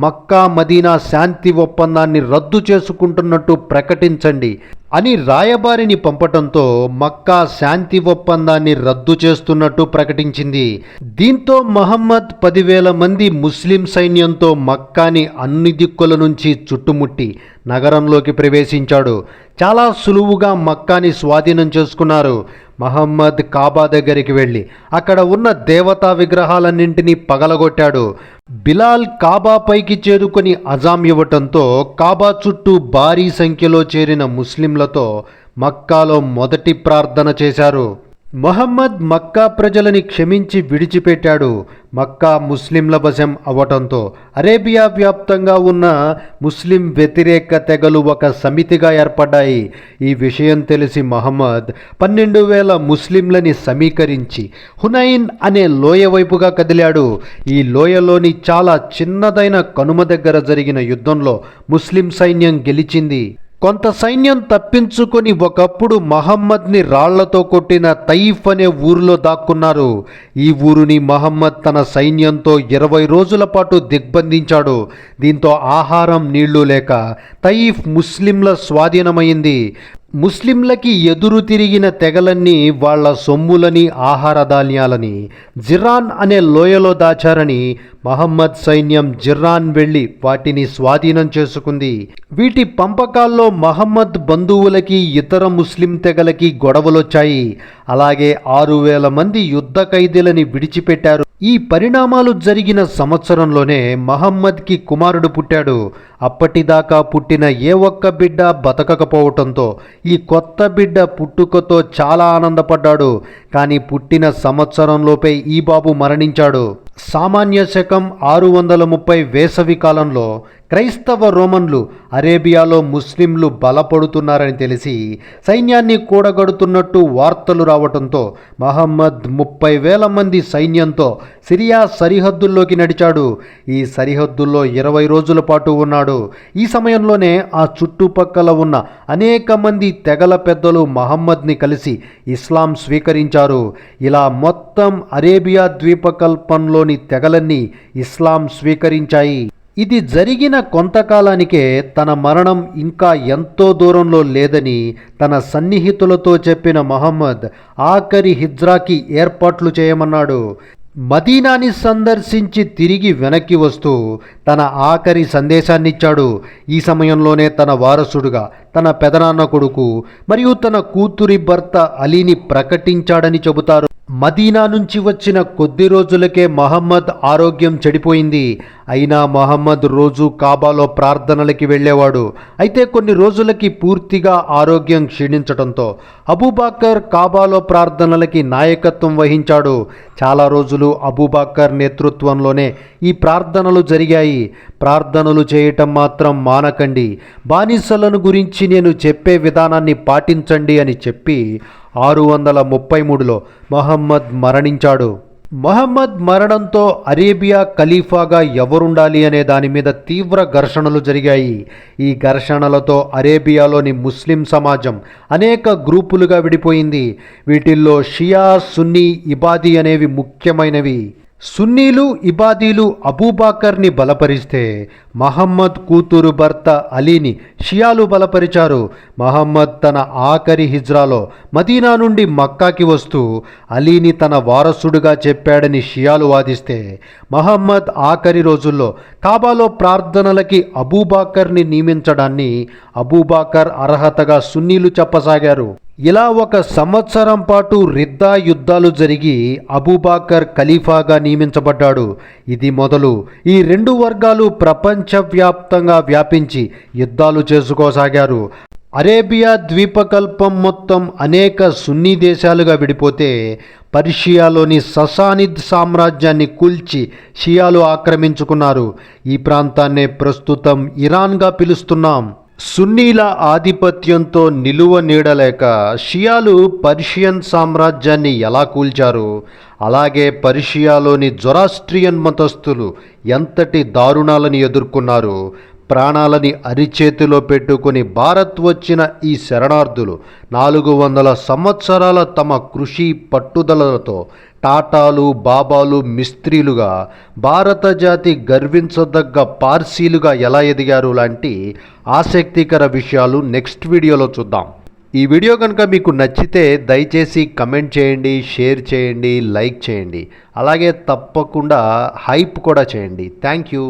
మక్కా మదీనా శాంతి ఒప్పందాన్ని రద్దు చేసుకుంటున్నట్టు ప్రకటించండి అని రాయబారిని పంపటంతో మక్కా శాంతి ఒప్పందాన్ని రద్దు చేస్తున్నట్టు ప్రకటించింది. దీంతో మహమ్మద్ 10,000 మంది ముస్లిం సైన్యంతో మక్కాని అన్ని దిక్కుల నుంచి చుట్టుముట్టి నగరంలోకి ప్రవేశించాడు. చాలా సులువుగా మక్కాని స్వాధీనం చేసుకున్నారు. మహమ్మద్ కాబా దగ్గరికి వెళ్ళి అక్కడ ఉన్న దేవతా విగ్రహాలన్నింటినీ పగలగొట్టాడు. బిలాల్ కాబా పైకి చేరుకొని అజాం ఇవ్వటంతో కాబా చుట్టూ భారీ సంఖ్యలో చేరిన ముస్లింలతో మక్కాలో మొదటి ప్రార్థన చేశారు. మహమ్మద్ మక్కా ప్రజలని క్షమించి విడిచిపెట్టాడు. మక్కా ముస్లింల వశం అవ్వటంతో అరేబియా వ్యాప్తంగా ఉన్న ముస్లిం వ్యతిరేక తెగలు ఒక సమితిగా ఏర్పడ్డాయి. ఈ విషయం తెలిసి మహమ్మద్ 12,000 ముస్లింలని సమీకరించి హునైన్ అనే లోయ వైపుగా కదిలాడు. ఈ లోయలోని చాలా చిన్నదైన కనుమ దగ్గర జరిగిన యుద్ధంలో ముస్లిం సైన్యం గెలిచింది. కొంత సైన్యం తప్పించుకొని ఒకప్పుడు మహమ్మద్ని రాళ్లతో కొట్టిన తయిఫ్ అనే ఊరిలో దాక్కున్నారు. ఈ ఊరుని మహమ్మద్ తన సైన్యంతో 20 రోజుల పాటు దిగ్బంధించాడు. దీంతో ఆహారం నీళ్లు లేక తయిఫ్ ముస్లింల స్వాధీనమైంది. ముస్లింలకి ఎదురు తిరిగిన తెగలన్నీ వాళ్ల సొమ్ములని ఆహార ధాన్యాలని జిర్రాన్ అనే లోయలో దాచారని మహమ్మద్ సైన్యం జిర్రాన్ వెళ్లి వాటిని స్వాధీనం చేసుకుంది. వీటి పంపకాల్లో మహమ్మద్ బంధువులకి ఇతర ముస్లిం తెగలకి గొడవలొచ్చాయి. అలాగే 6,000 మంది యుద్ధ ఖైదీలని విడిచిపెట్టారు. ఈ పరిణామాలు జరిగిన సంవత్సరంలోనే మహమ్మద్కి కుమారుడు పుట్టాడు. అప్పటిదాకా పుట్టిన ఏ ఒక్క బిడ్డ బతకకపోవటంతో ఈ కొత్త బిడ్డ పుట్టుకతో చాలా ఆనందపడ్డాడు. కానీ పుట్టిన సంవత్సరంలోపే ఈ బాబు మరణించాడు. సామాన్య శకం 630 వేసవి కాలంలో క్రైస్తవ రోమన్లు అరేబియాలో ముస్లింలు బలపడుతున్నారని తెలిసి సైన్యాన్ని కూడగడుతున్నట్టు వార్తలు రావటంతో మహమ్మద్ 30,000 మంది సైన్యంతో సిరియా సరిహద్దుల్లోకి నడిచాడు. ఈ సరిహద్దుల్లో 20 రోజుల పాటు ఉన్నాడు. ఈ సమయంలోనే ఆ చుట్టుపక్కల ఉన్న అనేక మంది తెగల పెద్దలు మహమ్మద్ని కలిసి ఇస్లాం స్వీకరించారు. ఇలా మొత్తం అరేబియా ద్వీపకల్పంలోని తెగలన్నీ ఇస్లాం స్వీకరించాయి. ఇది జరిగిన కొంతకాలానికే తన మరణం ఇంకా ఎంతో దూరంలో లేదని తన సన్నిహితులతో చెప్పిన మహమ్మద్ ఆఖరి హిజ్రాకి ఏర్పాట్లు చేయమన్నాడు. మదీనాని సందర్శించి తిరిగి వెనక్కి వస్తూ తన ఆఖరి సందేశాన్నిచ్చాడు. ఈ సమయంలోనే తన వారసుడుగా తన పెదనాన్న కొడుకు మరియు తన కూతురి భర్త అలీని ప్రకటించాడని చెబుతారు. మదీనా నుంచి వచ్చిన కొద్ది రోజులకే మహమ్మద్ ఆరోగ్యం చెడిపోయింది. అయినా మహమ్మద్ రోజు కాబాలో ప్రార్థనలకి వెళ్ళేవాడు. అయితే కొన్ని రోజులకి పూర్తిగా ఆరోగ్యం క్షీణించడంతో అబూబకర్ కాబాలో ప్రార్థనలకి నాయకత్వం వహించాడు. చాలా రోజులు అబూబకర్ నేతృత్వంలోనే ఈ ప్రార్థనలు జరిగాయి. ప్రార్థనలు చేయటం మాత్రం మానకండి, బానిసలను గురించి నేను చెప్పే విధానాన్ని పాటించండి అని చెప్పి 633లో మహమ్మద్ మరణించాడు. మహమ్మద్ మరణంతో అరేబియా ఖలీఫాగా ఎవరుండాలి అనే దాని మీద తీవ్ర ఘర్షణలు జరిగాయి. ఈ ఘర్షణలతో అరేబియాలోని ముస్లిం సమాజం అనేక గ్రూపులుగా విడిపోయింది. వీటిల్లో షియా, సున్నీ, ఇబాదీ అనేవి ముఖ్యమైనవి. సున్నీలు, ఇబాదీలు అబూబకర్ని బలపరిస్తే మహమ్మద్ కూతురు భర్త అలీని షియాలు బలపరిచారు. మహమ్మద్ తన ఆఖరి హిజ్రాలో మదీనా నుండి మక్కాకి వస్తూ అలీని తన వారసుడుగా చెప్పాడని షియాలు వాదిస్తే మహమ్మద్ ఆఖరి రోజుల్లో కాబాలో ప్రార్థనలకి అబూబకర్ని నియమించడాన్ని అబూబకర్ అర్హతగా సున్నీలు చెప్పసాగారు. ఇలా 1 సంవత్సరం పాటు రిద్దా యుద్ధాలు జరిగి అబూబకర్ ఖలీఫాగా నియమించబడ్డాడు. ఇది మొదలు ఈ 2 వర్గాలు ప్రపంచవ్యాప్తంగా వ్యాపించి యుద్ధాలు చేసుకోసాగారు. అరేబియా ద్వీపకల్పం మొత్తం అనేక సున్నీ దేశాలుగా విడిపోతే పర్షియాలోని ససానిద్ సామ్రాజ్యాన్ని కూల్చి షియాలు ఆక్రమించుకున్నారు. ఈ ప్రాంతాన్నే ప్రస్తుతం ఇరాన్గా పిలుస్తున్నాం. సున్నీల ఆధిపత్యంతో నిలువ నీడలేక షియాలు పర్షియన్ సామ్రాజ్యాన్ని ఎలా కూల్చారు, అలాగే పర్షియాలోని జొరాస్ట్రియన్ మతస్థులు ఎంతటి దారుణాలను ఎదుర్కొన్నారు. ప్రాణాలని అరిచేతిలో పెట్టుకుని భారత్ వచ్చిన ఈ శరణార్థులు 400 సంవత్సరాల తమ కృషి పట్టుదలతో టాటాలు, బాబాలు, మిస్త్రీలుగా భారత జాతి గర్వించదగ్గ పార్సీలుగా ఎలా ఎదిగారు లాంటి ఆసక్తికర విషయాలు నెక్స్ట్ వీడియోలో చూద్దాం. ఈ వీడియో కనుక మీకు నచ్చితే దయచేసి కమెంట్ చేయండి, షేర్ చేయండి, లైక్ చేయండి. అలాగే తప్పకుండా హైప్ కూడా చేయండి. Thank you.